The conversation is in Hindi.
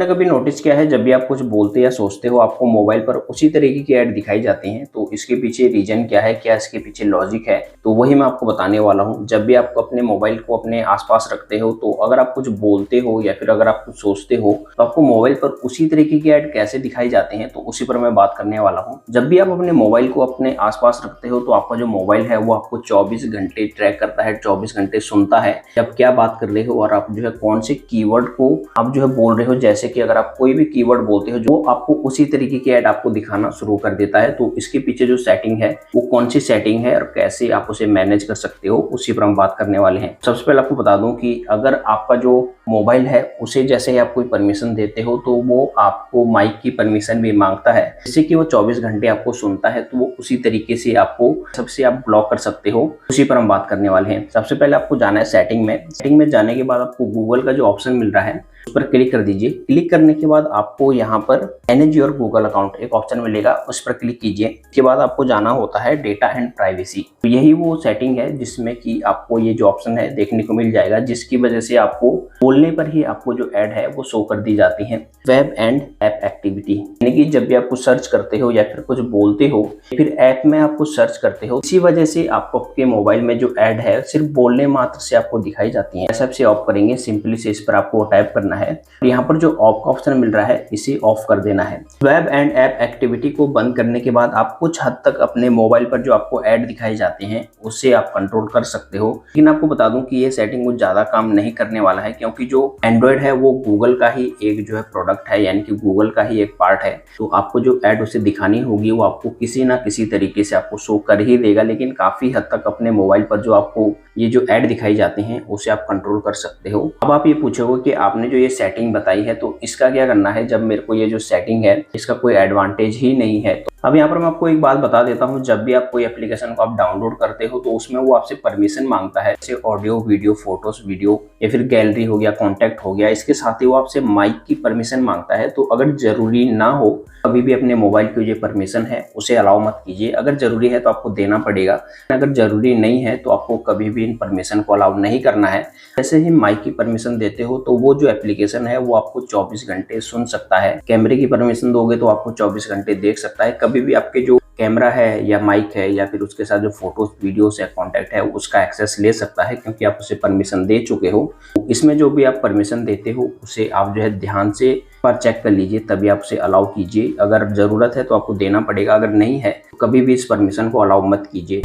आपने कभी नोटिस किया है जब भी आप कुछ बोलते या सोचते हो आपको मोबाइल पर उसी तरीके की ऐड दिखाई जाती हैं, तो इसके पीछे रीजन क्या है, क्या इसके पीछे लॉजिक है, तो वही मैं आपको बताने वाला हूं। जब भी आप अपने मोबाइल को अपने आसपास रखते हो तो अगर आप कुछ बोलते हो या फिर अगर आप कुछ सोचते हो तो आपको मोबाइल पर उसी तरीके की ऐड कैसे दिखाई जाती है, तो उसी पर मैं बात करने वाला हूँ। जब भी आप अपने मोबाइल को अपने आसपास रखते हो तो आपका जो मोबाइल है वो आपको 24 घंटे ट्रैक करता है, 24 घंटे सुनता है कि आप क्या बात कर रहे हो और आप जो है कौन से कीवर्ड को आप जो है बोल रहे हो। जैसे कि अगर आप कोई भी कीवर्ड बोलते हो जो आपको उसी तरीके की ऐड आपको दिखाना शुरू कर देता है। तो इसके पीछे जो सेटिंग है वो कौन सी सेटिंग है और कैसे आप उसे मैनेज कर सकते हो, उसी पर हम बात करने वाले हैं। सबसे पहले आपको बता दूं कि अगर आपका जो मोबाइल है उसे जैसे ही आप कोई परमिशन देते हो तो वो आपको माइक की परमिशन भी मांगता है, जिससे कि वो 24 घंटे आपको सुनता है। तो वो उसी तरीके से आपको सबसे आप ब्लॉक कर सकते हो, उसी पर हम बात करने वाले हैं। सबसे पहले आपको जाना है सेटिंग में। सेटिंग में जाने के बाद आपको गूगल का जो ऑप्शन मिल रहा है उस पर क्लिक कर दीजिए। क्लिक करने के बाद आपको यहाँ पर मैनेज योर गूगल अकाउंट एक ऑप्शन मिलेगा, उस पर क्लिक कीजिए। इसके बाद आपको जाना होता है डेटा एंड प्राइवेसी। तो यही वो सेटिंग है जिसमें कि आपको ये जो ऑप्शन है देखने को मिल जाएगा, जिसकी वजह से आपको बोलने पर ही आपको जो ऐड है वो शो कर दी जाती है। वेब एंड ऐप एक्टिविटी, यानी कि जब भी आप कुछ सर्च करते हो या फिर कुछ बोलते हो फिर ऐप में आप कुछ सर्च करते हो, इसी वजह से आपको आपके मोबाइल में जो ऐड है सिर्फ बोलने मात्र से आपको दिखाई जाती है। सबसे ऑफ करेंगे, सिंपली से इस पर आपको टाइप करना है। यहाँ पर जो ऑफ का ऑप्शन मिल रहा है इसे ऑफ कर देना है। वेब एंड ऐप एक्टिविटी को बंद करने के बाद आप कुछ हद तक अपने मोबाइल पर जो आपको ऐड दिखाई जाते हैं उससे आप कंट्रोल कर सकते हो। लेकिन आपको बता दूं कि ये सेटिंग कुछ ज्यादा काम नहीं करने वाला है, क्योंकि जो एंड्रॉइड है वो गूगल का ही एक जो है प्रोडक्ट है, यानी कि गूगल का ही एक पार्ट है। तो आपको जो ऐड उसे दिखानी होगी वो आपको किसी ना किसी तरीके से आपको शो कर ही देगा। लेकिन काफी हद तक अपने मोबाइल पर जो आपको ये जो ऐड दिखाई जाते हैं उसे आप कंट्रोल कर सकते हो। अब आप ये पूछोगे कि आपने जो ये सेटिंग बताई है तो इसका क्या करना है, जब मेरे को ये जो सेटिंग है इसका कोई एडवांटेज ही नहीं है। तो अब यहाँ पर मैं आपको एक बात बता देता हूँ, जब भी आप कोई एप्लीकेशन को आप डाउनलोड करते हो तो उसमें वो आपसे परमिशन मांगता है, जैसे ऑडियो, वीडियो, फोटोज, वीडियो या फिर गैलरी हो गया, कॉन्टैक्ट हो गया। इसके साथ ही वो आपसे माइक की परमिशन मांगता है। तो अगर जरूरी ना हो कभी भी अपने मोबाइल की जो परमिशन है उसे अलाउ मत कीजिए। अगर जरूरी है तो आपको देना पड़ेगा, अगर जरूरी नहीं है तो आपको कभी भी इन परमिशन को अलाउ नहीं करना है। जैसे ही माइक की परमिशन देते हो तो वो जो एप्लीकेशन है वो आपको 24 घंटे सुन सकता है। कैमरे की परमिशन दोगे तो आपको 24 घंटे देख सकता है। कभी भी आपके जो कैमरा है या माइक है या फिर उसके साथ जो फोटोज, वीडियोस या कॉन्टैक्ट है उसका एक्सेस ले सकता है, क्योंकि आप उसे परमिशन दे चुके हो। इसमें जो भी आप परमिशन देते हो उसे आप जो है ध्यान से पर चेक कर लीजिए, तभी आप उसे अलाउ कीजिए। अगर जरूरत है तो आपको देना पड़ेगा, अगर नहीं है तो कभी भी इस परमिशन को अलाउ मत कीजिए।